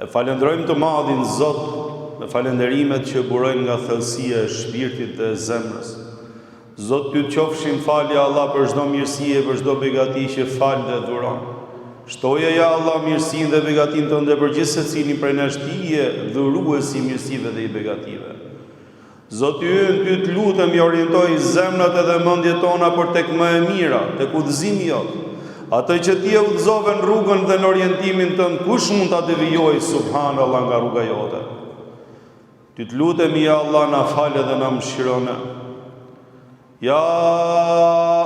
E falenderojmë të madhin Zot me falenderimet që burojnë nga thellësia e shpirtit dhe e zemrës. Zot, ty të qofshin falja Allah për çdo mirësi e për çdo begati që fal dhe dhuron. Shtoje ja Allah mirësinë dhe begatin tënde për gjithë secilin prej nesh, ti je dhuruesi i mirësive dhe i begative. Zoti ynë, ty të lutem i orientoj zemrat edhe mendjet tona për tek më e mira, tek udhëzimi jot. Atë që ti e udhëzove në rrugën dhe në orientimin tënd, kush mund ta devijojë subhanallahu nga rruga jote? Ty të lutem ja Allah na fal dhe na mëshirone. Ja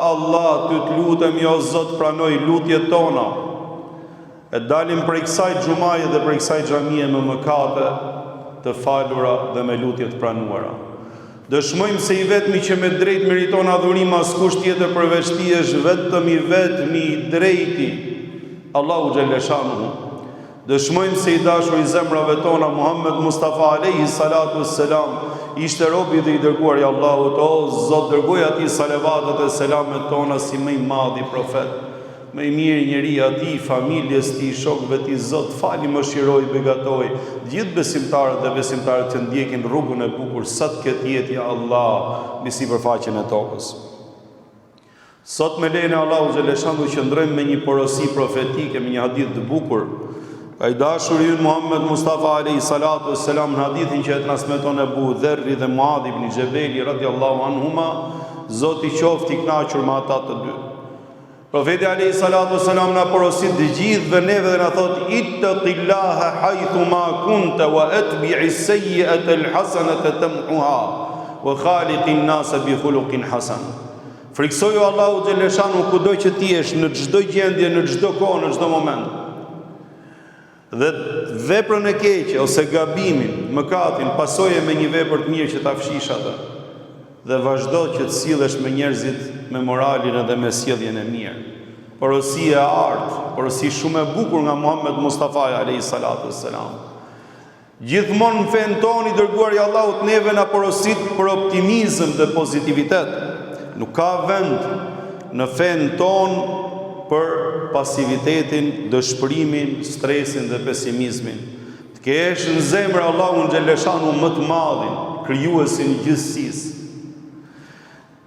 Allah, ty të lutem jo Zot, pranoj lutjet tona. E dalim prej kësaj xhumaje dhe prej kësaj xhamie me mëkate të falura dhe me lutje të pranuara. Dëshmojmë se i vetmi që me drejt meriton adhurim askush tjetër përveç tij është vetëm i drejti, Allahu xhaleshanuhu. Dëshmojmë se i dashur i zemrave tona Muhammed Mustafa alayhi salatu wassalam ishte robi dhe i dërguar i Allahut. O Zot, dërgoj atij salavatet e selamet tona si më i madh i profet, më i mirë njeri ati, familjes ti, shokëve ti, Zot, fali mëshiroj, begatoj, gjithë besimtarët dhe besimtarët që ndjekin rrugën e bukur, sa të ketë jetë ja Allah, mbi sipërfaqen e tokës. Sot me lejnë Allahu xhaleshanhu qëndrojmë me një porosi profetike, me një hadith të bukur. Ka i dashur ynë Muhammed Mustafa alayhi salatu wassalam në hadithin që e transmeton Abu Dherri dhe Muadh ibn Jabali radhiyallahu anhuma, Zoti qoftë i kënaqur me ata të dy. Profeti alayhi salatu wassalam na porosit të gjithëve neve dhe na thot ittaqillaha haythu ma kunta wa atbi'i as-sayyi'ata al-hasanata tamhuha wa khaliqin nasa bi khuluqin hasan. Friksoju Allahu xhaleshanu kudo që ti jesh, në çdo gjendje, në çdo kohë, në çdo moment. Dhe veprën e keqe ose gabimin, mëkatin, pasoje me një vepër të mirë që ta fshish atë. Dhe vazhdo që të sillesh me njerëzit me moralin edhe me sjelljen e mirë. Porosi e artë, porosi shumë e bukur nga Muhammed Mustafa alayhi salatu wassalam. Gjithmonë në fen ton i dërguar i Allahut neve na porosit për optimizëm dhe pozitivitet. Nuk ka vend në fen ton për pasivitetin, dëshpërimin, stresin dhe pesimizmin. Të kesh në zemër Allahun xhaleshanu më të madhin, krijuesin e gjithësisë.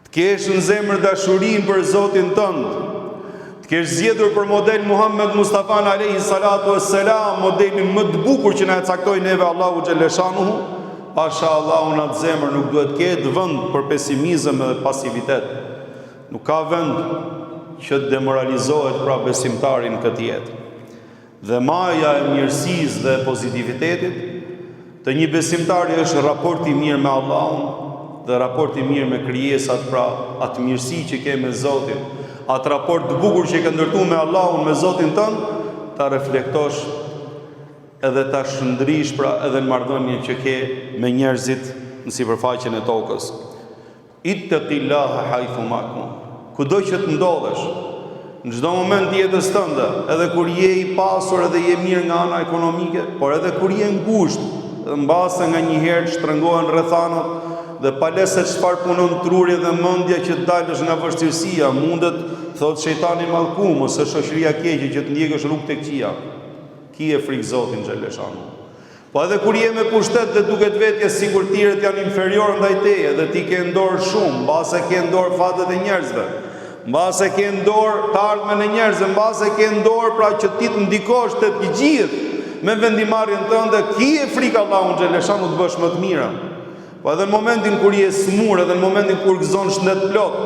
Të kesh në zemër dashurinë për Zotin tënd. Të kesh zgjedhur për model Muhammed Mustafa alayhi salatu wassalam, modelin më të bukur që na e caktoi neve Allahu xhaleshanuhu. Pasha Allahu në atë zemër nuk duhet ketë vend për pesimizëm dhe pasivitet. Nuk ka vend që të demoralizohet pra besimtarin këtë jetë. Dhe maja e mirësisë dhe pozitivitetit të një besimtari është raporti mirë me Allahun dhe raporti mirë me krijesat, pra atë mirësi që ke me Zotin, atë raport të bukur që ke ndërtuar me Allahun, me Zotin tënd, ta reflektosh edhe ta shndrish pra edhe në marrëdhënien që ke me njerëzit në sipërfaqen e tokës. Ittaqillaha haythu ma kunt. Kudo që të ndodhesh, në çdo moment të jetës tënde, edhe kur je i pasur edhe je mirë nga ana ekonomike, por edhe kur je ngushtë, mbase nga një herë shtrëngohen rrethanat dhe pales se çfarë punon truri dhe mendja që të dalësh nga vështirësia, mundet, thot shejtani mallkum ose shoqëria keqe që të ndjekësh rrugë tek qia. Ki e frikë Zotin xhaleshanu. Po edhe kur je me pushtet dhe duket vetë sikur tjerët janë inferior ndaj teje dhe ti ke në dorë shumë, mbase ke në dorë fatet e njerëzve, mbase ke në dorë të ardhmen e njerëzve, mbase ke në dorë pra që ti të ndikosh të gjithë me vendimarrjen tënde, ki e frikë Allahun xhaleshanu të bësh më të mira. Po edhe në momentin kur je smur, edhe në momentin kur gëzon shëndet plot,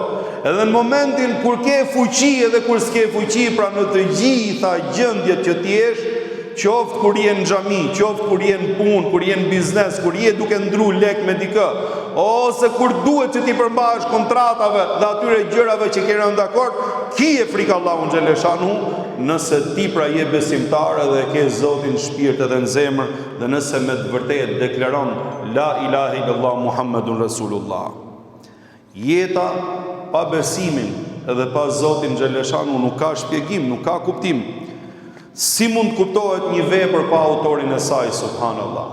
edhe në momentin kur ke fuqi edhe kur s'ke fuqi, pra në të gjitha gjendjet që ti jesh, qoftë kur je në xhami, qoftë kur je në punë, kur je në biznes, kur je duke ndru lek me dikë, ose kur duhet që ti përmbahesh kontratave dhe atyre gjërave që ke rënë dakord, ki e frikë Allahun xhaleshanu, nëse ti pra je besimtar dhe ke Zotin në shpirt edhe në zemër, dhe nëse me të vërtetë deklaron la ilaha illallah Muhammedun Rasulullah. Jeta pa besimin edhe pa Zotin xhaleshanu nuk ka shpjegim, nuk ka kuptim. Si mund kuptohet një vepër pa autorin e saj, subhanallah?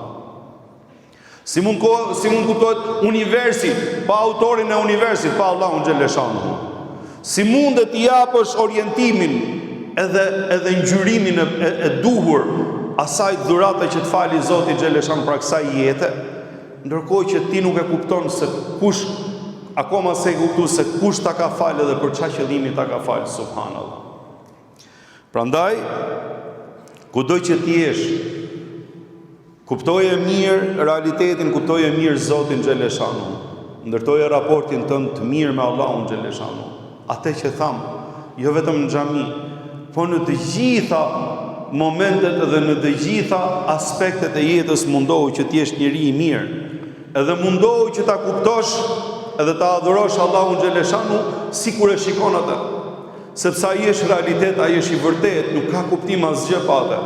Si mund kuptohet universi pa autorin e universit, pa Allahun xhaleshanu? Si mundet t'i japësh orientimin edhe ngjyrimin e duhur asaj dhurate që të fali Zoti xheleshan për kësaj jete, ndërkohë që ti nuk e kupton se kush akoma se e kuptu se kush ta ka falë dhe për çfarë qëllimi ta ka falë, subhanallahu. Prandaj, kudo që ti jesh, kuptoje mirë realitetin, kuptoje mirë Zotin xheleshanu. Ndërtoje raportin tënd të mirë me Allahun xheleshanu. Atë që tham, jo vetëm në xhami, po në të gjitha momentet dhe në të gjitha aspektet e jetës mundohu që ti jesh njeri i mirë. Edhe mundohu që ta kuptosh edhe ta adhurosh Allahun xheleshanu sikur e shikon atë. Sepse ai është realitet, ai është i vërtet, nuk ka kuptim asgjë pa atë.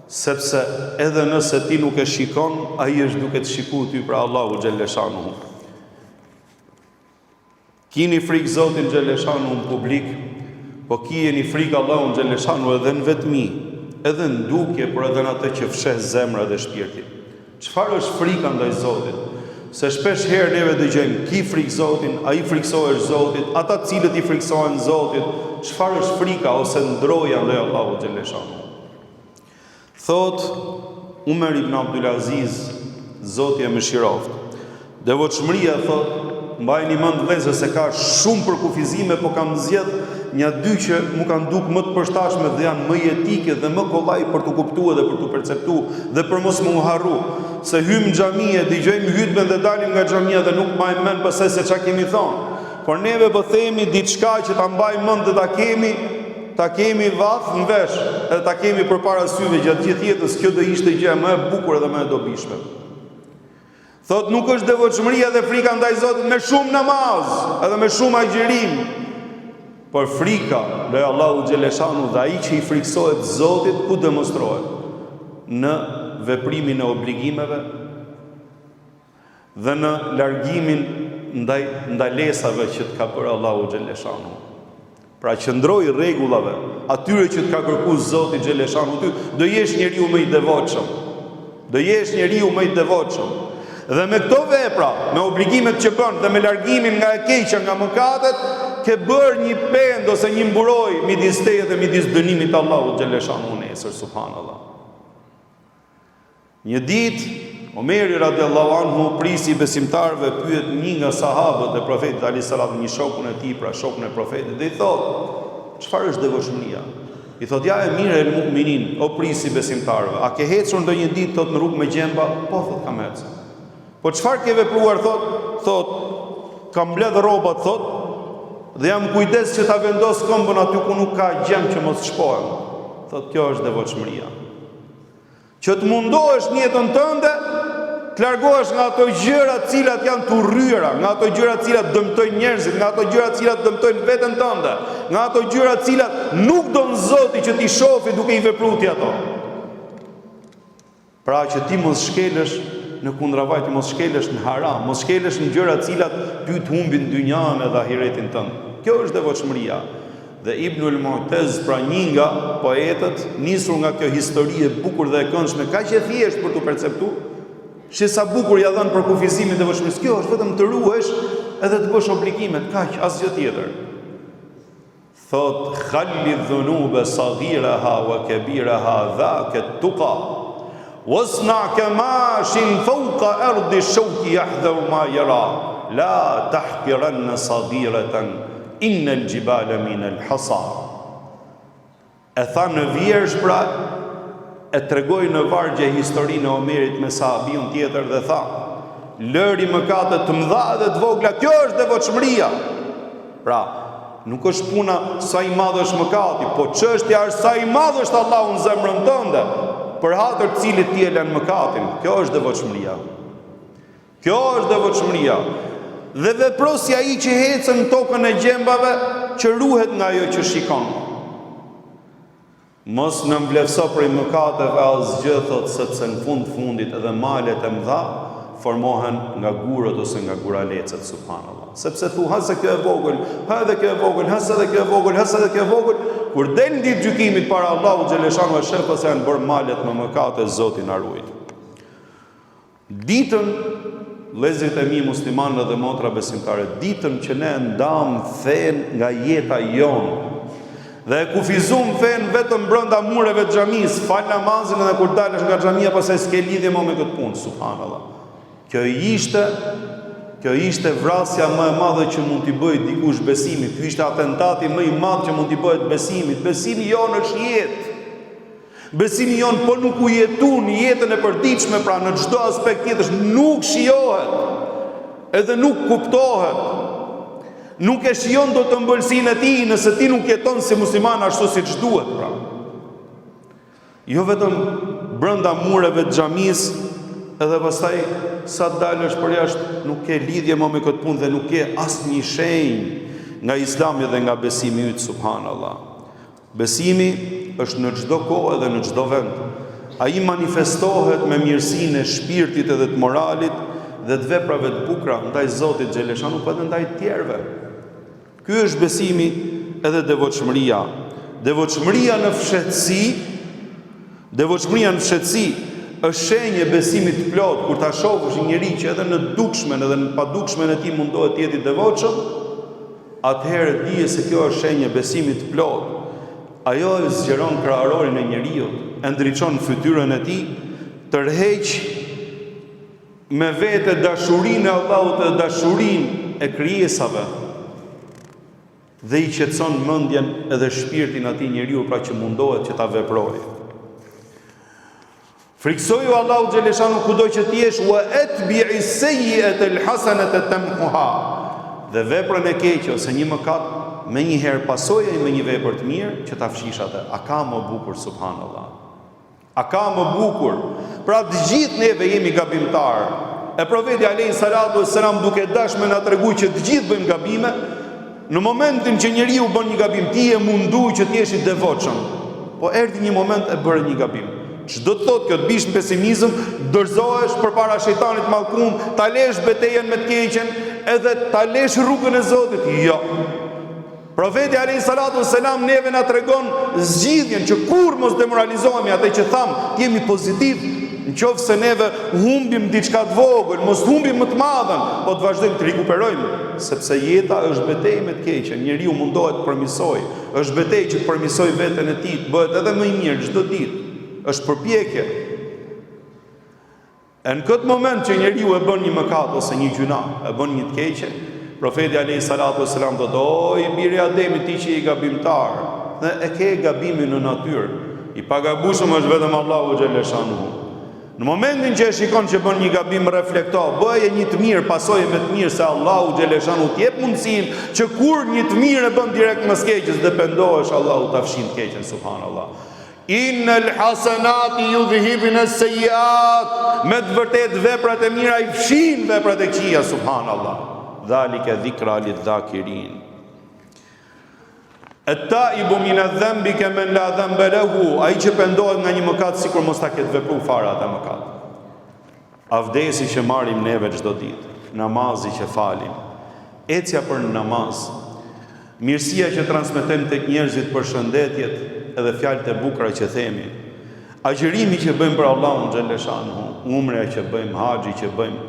Sepse edhe nëse ti nuk e shikon, ai është duke të shikuar ty pra Allahu xheleshanu. Kini frikë Zotin xheleshanu në publik, po kini frikë Allahun xheleshanu edhe në vetmi, edhe në dukje, por edhe në atë që fsheh zemra dhe shpirti. Çfarë është frika ndaj Zotit? Se shpesh herë neve dëgjojmë, ki frikë Zotin, ai friksohesh Zotit, ata cilët i friksohen Zotit, çfarë është frika ose ndroja ndaj Allahut xheleshanu? Thot Umar ibn Abdulaziz, Zoti e mëshiroft. Devotshmëria, thot, mbajini mend vëllezër se ka shumë përkufizime, po kam zgjedh një dy që mu kanë duk më të përshtatshme dhe janë më jetike dhe më kollaj për të kuptuar dhe për të perceptuar dhe për mos më u harru. Se hym në xhamie, dëgjojmë hutbën dhe dalim nga xhamia dhe nuk mbajmë mend pse se çka kemi thonë. Por neve po themi diçka që ta mbajmë mend dhe ta kemi vath në vesh, edhe ta kemi përpara syve gjatë gjithë jetës, kjo do ishte gjë më e bukur dhe më e dobishme. Thot nuk është devotshmëria dhe frika ndaj Zotit me shumë namaz, edhe me shumë agjerim, por frika ndaj Allahu xheleshanu dhe ai që i friksohet Zotit ku demonstrohet? Në veprimin e obligimeve dhe në largimin ndaj ndalesave që të ka bërë Allahu xheleshanu. Pra qëndroj rregullave, atyre që të ka kërkuar Zoti xheleshanu ty, do jesh njeriu më i devotshëm. Do jesh njeriu më i devotshëm. Dhe me këto vepra, me obligimet që bën dhe me largimin nga e keqja, nga mëkatet, ke bërë një pend ose një mburoj midis teje dhe midis dënimit të Allahut xheleshanu nesër, subhanallahu. Një ditë, Omeri radiallahu anhu prisi besimtarëve, pyet një nga sahabët e profetit alayhis salam, një shokun e tij, pra shokun e profetit, dhe i thot, çfarë është devotshmëria? I thot, ja e mire el mu'minin, o prisi besimtarëve, a ke hecur ndonjë ditë thot në rrugë me gjemba? Po, thot, kam ecur. Po çfarë ke vepruar, thot, kam mbledh rrobat, thot, dhe jam kujdes që ta vendos këmbën aty ku nuk ka gjem që mos shpohem. Thot, kjo është devotshmëria. Që të mundohesh në jetën tënde, të largohesh nga ato gjëra të cilat janë të urryera, nga ato gjëra të cilat dëmtojnë njerëzit, nga ato gjëra të cilat dëmtojnë veten tënde, nga ato gjëra të cilat nuk don Zoti që ti shohë duke i vepruar ti ato. Pra që ti mos shkelesh në kundërvaj, ti mos shkelesh në haram, mos shkelesh në gjëra të cilat ty të humbin dynjan edhe ahiretin tënd. Kjo është devotshmëria. Dhe Ibnul Mu'taz, pra një nga poetët, nisur nga kjo histori e bukur dhe e këndshme, kaq e thjesht për të perceptuar, që sa bukur ja dhënë për kufizimin e devotshmërisë. Kjo është vetëm të ruhesh edhe të bësh obligimet, kaq, asgjë tjetër. Thot, khalli dhunube saghiraha wa kabiraha dhaka tuqa. Wasna kamashin fawqa ardi shawki yahdharu ma yara. La tahqiranna saghiratan inna al-jibala min al-hasa. E tha në vjersh, pra, e tregoi në vargje historinë e Omerit me sahabiun tjetër dhe tha, lëri mëkate të mëdha dhe të vogla, kjo është devotshmëria. Pra, nuk është puna sa i madh është mëkati, po çështja është sa i madh është Allahu në zemrën tënde, për hatër të cilit ti e lën mëkatin. Kjo është devotshmëria. Kjo është devotshmëria. Dhe veprosja ai që hecën në tokën e gjembave, që ruhet nga ajo që shikon. Mos në mbledhso prej mëkateve asgjë, thot, sepse në fundit edhe malet e mëdha formohen nga gurët ose nga guralecet, subhanallah. Sepse thu, ha se kjo e vogël, ha edhe kjo e vogël, ha se edhe kjo e vogël, ha se edhe kjo e vogël, kur del ditë gjykimit para Allahu xheleshanu e shef se janë bërë malet me mëkate, Zoti na ruaj. Ditën, vëllezërit e mi muslimanë dhe motra besimtare, ditën që ne ndam fen nga jeta jonë Dhe e kufizum fen vetëm brenda mureve të xhamisë, fal namazin edhe kur dalësh nga xhamia pastaj s'ke lidhje më me këtë punë, subhanallahu. Kjo ishte vrasja më e madhe që mund t'i bëjë dikush besimit. Ky ishte atentati më i madh që mund t'i bëhet besimit. Besimi jonë është jetë. Besimi jonë po nuk u jetun jetën e përditshme, pra në çdo aspekt tjetër nuk shijohet, edhe nuk kuptohet. Nuk e shijon do të ëmbëlsinë e tij nëse ti nuk jeton si musliman ashtu siç duhet, pra. Jo vetëm brenda mureve të xhamisë, edhe pastaj sa dalësh për jashtë nuk ke lidhje më me këtë punë dhe nuk ke asnjë shenjë nga Islami dhe nga besimi yt, subhanallahu. Besimi është në çdo kohë dhe në çdo vend. Ai manifestohet me mirësinë e shpirtit edhe të moralit dhe të veprave të bukura ndaj Zotit xhaleshanu, po edhe ndaj të tjerëve. Ky është besimi edhe devotshmëria. Devotshmëria në fshehtësi është shenjë e besimit të plot. Kur ta shohësh një njeri që edhe në dukshmen edhe në padukshmen e tij mundohet të jetë i devotshëm, atëherë dije se kjo është shenjë e besimit të plot. Ajo e zgjeron kraharorin e njeriu, e ndriçon fytyrën e tij, tërheq me vete dashurinë e Allahut dhe dashurinë e krijesave, dhe i qetëson mendjen edhe shpirtin atij njeriu, pra që mundohet që ta veprojë. Friksoju Allahu xhaleshanu kudo që ti jesh, wa atbi'i sayyi'ata al-hasanata tamhuha. Dhe veprën e keqe ose një mëkat me një herë pasoje me një vepër të mirë që ta fshish atë. A ka më bukur, subhanallahu? A ka më bukur? Pra të gjithë neve jemi gabimtar. E profeti alayhi salatu wassalam duke dashur na tregoj që të gjithë bëjmë gabime. Në momentin që njeriu bën një gabim, ti e munduj që ti jesh i devotshëm. Po erdhi një moment e bëre një gabim. Ç'do të thotë kjo? Të bish në pesimizëm, dorëzohesh përpara shejtanit mallkum, ta lesh betejën me të keqen, edhe ta lesh rrugën e Zotit. Jo. Profeti alayhi salatu wassalam neve na tregon zgjidhjen që kur mos demoralizohemi, atë që tham, të jemi pozitiv. Në qoftë se neve humbim diçka të vogël, mos humbim më të madhen, po të vazhdojmë të rikuperojmë, sepse jeta është betejë me të keqen. Njeriu mundohet të përmirësojë, është betejë që të përmirësojë veten e tij, të bëhet edhe më i mirë çdo ditë. Është përpjekje. E në këtë moment që njeriu e bën një mëkat ose një gjuna, e bën një të keqe, profeti alayhi salatu wassalam thotë: "O i biri Ademit, ti që i gabimtar, dhe e ke gabimin në natyrë. I pagabueshëm është vetëm Allahu xhaleshanu." Në momentin që e shikon që bën një gabim, reflekto, bëje një të mirë, pasoje me të mirë, se Allahu xhaleshanu t'jep mundësinë që kur një të mirë e bën direkt mes keqes, dhe pendohesh, Allahu ta fshin keqen, subhanallahu. Innal hasanati yudhhibna as-sayyi'at. Me të vërtetë veprat e mira i fshin veprat e këqija, subhanallahu. Dhalika dhikra lidh-dhakirin. Et-taibu min adh-dhanbi kaman la dhanba lahu. Ai që pendohet nga një mëkat sikur mos ta ketë vepruar fare atë mëkat. Avdesi që marrim neve çdo ditë, namazi që falim, ecja për namaz, mirësia që transmetojmë tek njerëzit për shëndetjet edhe fjalët e bukura që themi, agjërimi që bëjmë për Allahun xhaleshanu, umreja që bëjmë, haxhi që bëjmë,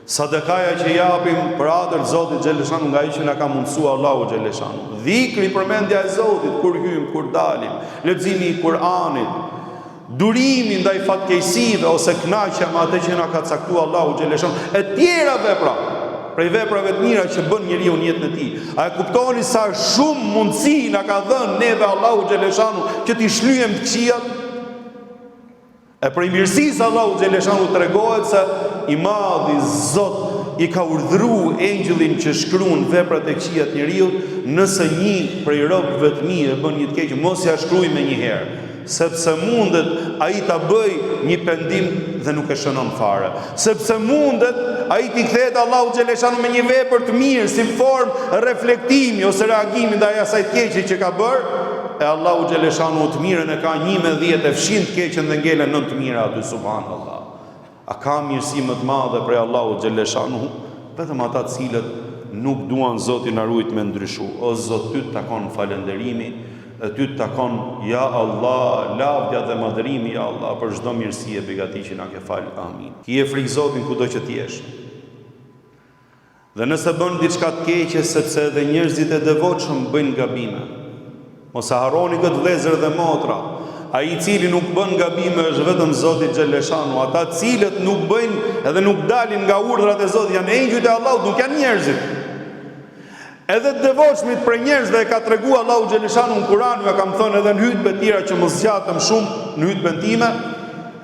sadakaja që japim për atë Zotit xhaleshanu nga ai që na ka mundsuar Allahu xhaleshanu. Dhikri, përmendja e Zotit kur hyjmë, kur dalim, leximi i Kur'anit, durimi ndaj fatkeqësive ose kënaqja me atë që na ka caktuar Allahu xhaleshanu, e tjera vepra, prej veprave të mira që bën njeriu në jetën e tij. A e kuptoni sa shumë mundësi na ka dhënë neve Allahu xhaleshanu që t'i shlyejmë të këqijat? E për mirësisë Allahu xhaleshanu tregohet se i madhi Zot i ka urdhëruar engjëllin që shkruan veprat e këqija të njeriu, nëse një prej robëve të mi e bën një të keq, mos ja shkruaj më një herë, sepse mundet ai ta bëj një pendim dhe nuk e shënon fare. Sepse mundet ai t'i kthehet Allahu xhaleshanu me një vepër të mirë si formë reflektimi ose reagimi ndaj asaj të keqe që ka bërë. E Allahu xhaleshanu të mirën e ka 1 me 10, e fshin të keqen dhe ngelen 9 të mira aty, subhanallahu. A ka mirësi më të madhe prej Allahu xhaleshanu? Vetëm ata të cilët nuk duan Zotin na ruajt me ndryshu. O Zot, ty të takon falënderimi, dhe ty të takon ja Allah, lavdja dhe madhërimi ja Allah për çdo mirësi e begati që na ke fal. Amin. Ki e frikë Zotin kudo që t'jesh. Dhe nëse bën diçka të keqe, sepse edhe njerëzit e devotshëm bëjnë gabime, Mos e harroni këtë vëllezër dhe motra. Ai I cili nuk bën gabime është vetëm Zoti xhaleshanu. Ata të cilët nuk bëjnë edhe nuk dalin nga urdhrat e Zotit janë engjëjt e Allahut, nuk janë njerëzit. Edhe të devotshmit për njerëzve e ka treguar Allahu xhaleshanu në Kur'an, ja kam thënë edhe në hutbë të tjera që mos zgjatëm shumë në hutbën time,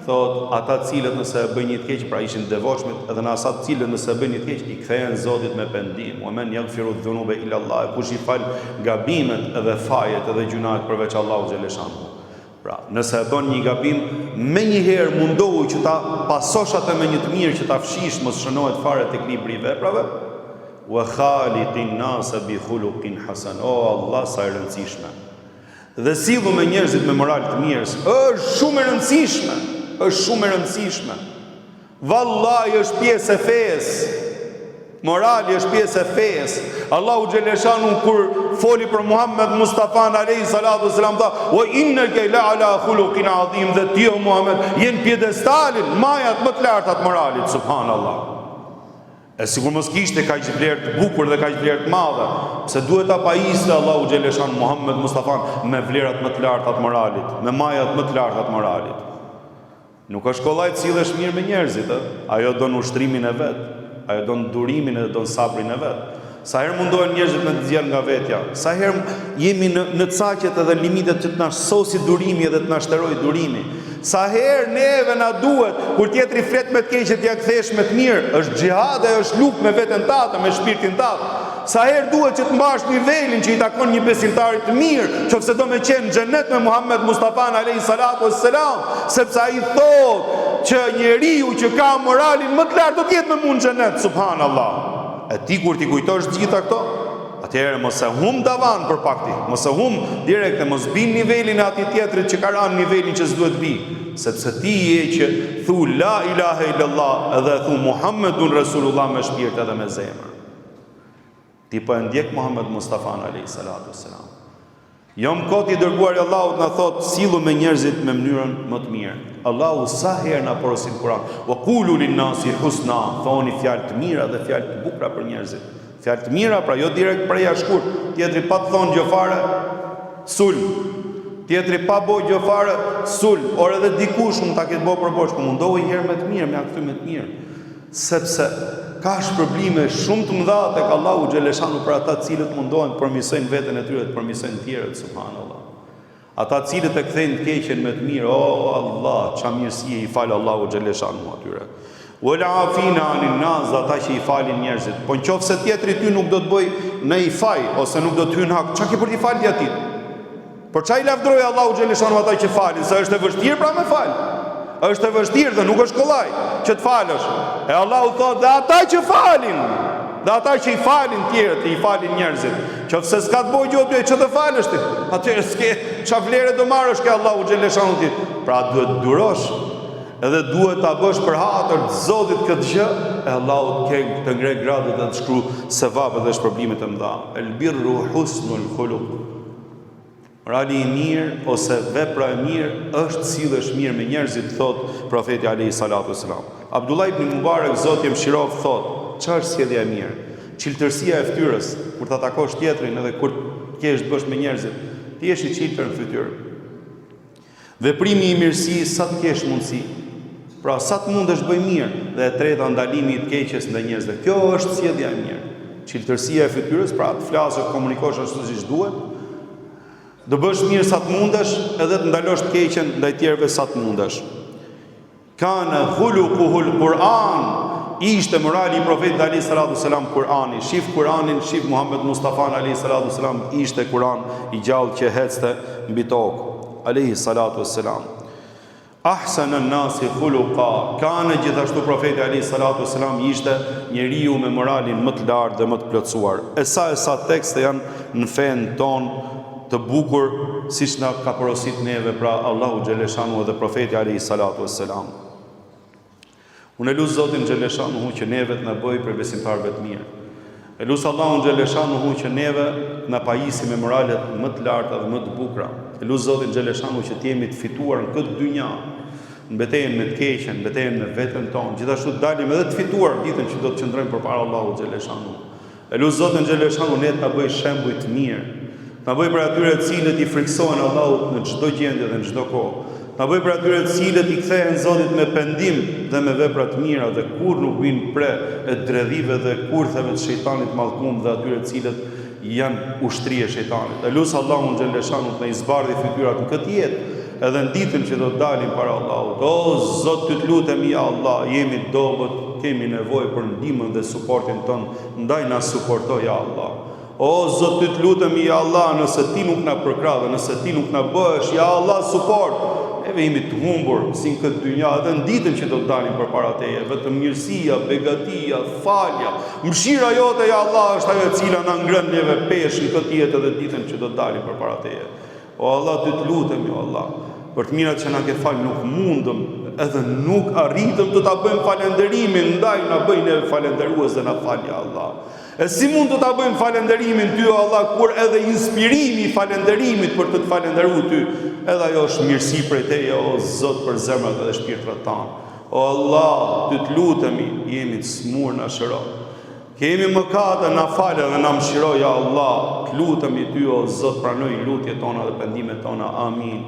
thot ata të cilët nëse e bëjnë një të keq, pra ishin devotshmit, edhe në asa të cilët nëse e bëjnë një të keq I kthehen Zotit me pendim. Wa man yaghfiru dhunuba illa Allah. Kush I fal gabimet edhe fajet edhe gjunat përveç Allahu xhaleshanu. Pra, nëse e bën një gabim, menjëherë mundohu që ta pasosh atë me një të mirë që ta fshish, mos shënohet fare tek libri I veprave. Wa khaliqin nasa bi khuluqin hasan. O Allah, sa e rëndësishme. Dhe sillu me njerëzit me moral të mirë, është shumë e rëndësishme, është shumë e rëndësishme. Vallahi është pjesë e fesë. Morali është pjesë e fesë. Allahu xhaleshanu kur foli për Muhammed Mustafa alayhi salatu wasalam tha: "Wa innaka la'ala khuluqin azim." Dhe ti o Muhammed je në pjedestalin, majat më të larta të moralit, subhanallahu. E sigur mos kishte kaq vlerë të bukur dhe kaq vlerë të madhe, pse duhet ta pajisë Allahu xhaleshanu Muhammed Mustafa me vlerat më të larta të moralit, me majat më të larta të moralit. Nuk është kollaj të sillesh mirë me njerëzit, ajo don ushtrimin e vet. Ajo don durimin e don sabrin e vet. Sa herë mundohen njerëzit me të nxjerr nga vetja. Sa herë jemi në caqet edhe limitet që të na sosi durimi edhe të na shteroj durimi. Sa herë neve na duhet kur tjetri flet me të keq t'ia kthesh me të mirë, është xhihad, është luftë me veten tatë, me shpirtin tatë. Sa herë duhet që të mbash nivelin që I takon një besimtari të mirë, qofse do me qenë në xhenet me Muhammed Mustafa alayhi salatu wassalam, sepse ai thotë që njeriu që ka moralin më të lartë do të jetë me mua në xhenet, subhanallahu. E ti kur ti kujtosh gjitha këto, atëherë mos e hum davan për pakti, mos e hum direkte, mos bin nivelin e atij tjetrit që ka rënë nivelin që s'duhet bi, sepse ti je që thu la ilaha illallah edhe thu Muhammedun Rasulullah me shpirt edhe me zemër. Ti po e ndjek Muhammed Mustafa alayhi salatu wassalam. Jom kot I dërguar I Allahut na thot sillu me njerëzit me mënyrën më të mirë. Allahu sa herë na porosin Kur'an, wa qulu lin-nasi husna, thoni fjalë të mira dhe fjalë të bukura për njerëzit. Fjalë të mira, pra jo direkt për jashkurt. Tjetri pa të thonë gjë fare, sul. Tjetri pa boj gjë fare, sul. Or edhe dikush mund ta ketë bërë për bosh, po mundohu një herë me të mirë, me akthy me të mirë. Sepse ka shpërblime shumë të mëdha tek Allahu xhaleshanu për ata të cilët mundohen të përmirësojnë veten e tyre, të përmirësojnë të tjerët, subhanallahu. Ata të cilët e kthejnë të keqen me të mirë, o Allah, ç'a mirësie I fal Allahu xhaleshanu atyre. Wal afina anin nas, ata që I falin njerëzit. Po nëse tjetri ty nuk do të bëj në I faj ose nuk do të hyn hak, ç'a ke për t'i falë atit? Por ç'a I lavdroi Allahu xhaleshanu ata që falin, se është e vështirë pra me fal. Është e vështirë dhe nuk është kollaj që të falësh. E Allahu thotë dhe ata që falin, dhe ata që I falin tjerët, I falin njerëzit. Qofse s'ka të bëjë gjë që të falësh ti, atëherë s'ke ç'a vlerë do marrësh ke Allahu xhaleshanu ti. Pra duhet durosh, edhe duhet ta bësh për hatër të Zotit këtë gjë, e Allahu të ngre gradat dhe të shkru sevap dhe shpërblimet e mëdha. El birru husnul khuluq. Morali I mirë ose vepra e mirë është sillesh mirë me njerëzit, thot profeti alayhi salatu wasalam. Abdullah ibn Mubarak, Zoti e mëshiroft, thot, ç'është sjellja e mirë? Qiltërsia e fytyrës, kur ta takosh tjetrin edhe kur kesh të bësh me njerëzit, ti jesh I qiltër në fytyrë. Veprimi I mirësisë sa të kesh mundësi. Pra sa të mundesh bëj mirë, dhe e treta ndalimi I të keqes ndaj njerëzve. Kjo është sjellja e mirë. Qiltërsia e fytyrës, pra të flasësh, të komunikosh ashtu siç duhet. Do bësh mirë sa të mundesh, edhe të ndalosh të keqen ndaj tjerëve sa të mundesh. Kana khuluquhul Kur'an, ishte morali I profetit alayhi salatu wasalam Kur'ani. Shif Kur'anin, shif Muhammed Mustafa alayhi salatu wasalam, ishte Kur'an I gjallë që ecste mbi tokë alayhi salatu wasalam. Ahsanun nasi khuluqa, kana gjithashtu profeti alayhi salatu wasalam ishte njeriu me moralin më të lartë dhe më të plotësuar. E sa tekste janë në fen ton të bukur, siç na ka porosit neve pra Allahu xhaleshanu dhe profeti alayhi salatu wassalam. Unë lut Zotin xhaleshanu që neve të na bëj për besimtarëve të mirë. E lut Allahun xhaleshanu që neve na pajisi me moralet më të larta dhe më të bukura. E lut Zotin xhaleshanu që të jemi të fituar në këtë dynja, në betejën me të keqen, në betejën me veten tonë, gjithashtu të dalim edhe të fituar ditën që do të qëndrojmë përpara Allahut xhaleshanu. E lut Zotin xhaleshanu ne të na bëj shembuj të mirë Na bëj për atyre të cilët i friksohen Allahut në çdo gjendje dhe në çdo kohë. Na bëj për atyre të cilët i kthehen Zotit me pendim dhe me vepra të mira dhe kur nuk vinë pre e dredhive dhe kurtheve të shejtanit mallkum dhe atyre të cilët janë ushtri e shejtanit. E lut Allahun xhaleshanu të na zbardhë fytyrat në këtë jetë edhe në ditën që do të dalim para Allahut. O Zot, ty të lutemi ja Allah, jemi dobët, kemi nevojë për ndihmën dhe suportin ton, ndaj na suporto ja Allah. O Zot, ty të lutemi ja Allah, nëse ti nuk na përkrah, nëse ti nuk na bësh ja Allah suport, neve jemi të humbur si në këtë dynja dhe në ditën që do të dalim përpara teje. Vetëm mirësia, begatia, falja, mëshira jote ja Allah është ajo e cila na ngren neve pesh në këtë jetë dhe ditën që do të dalim përpara teje. O Allah, ty të lutemi o Allah, për të mirat që na ke falë nuk mundëm, edhe nuk arritëm të ta bëjmë falenderimin, ndaj na bëj neve falenderues dhe na falja Allah. E si mund të ta bëjmë falenderimin ty o Allah, kur edhe inspirimi i falenderimit për të të falenderuar ty, edhe ajo është mirësi prej teje o Zot për zemrat dhe shpirtrat tanë. O Allah, ty të lutemi, jemi të smur na shëro. Kemi mëkate, na falë dhe na mëshiro ja Allah. Të lutemi ty o Zot, pranoj lutjet tona dhe pendimet tona. Amin.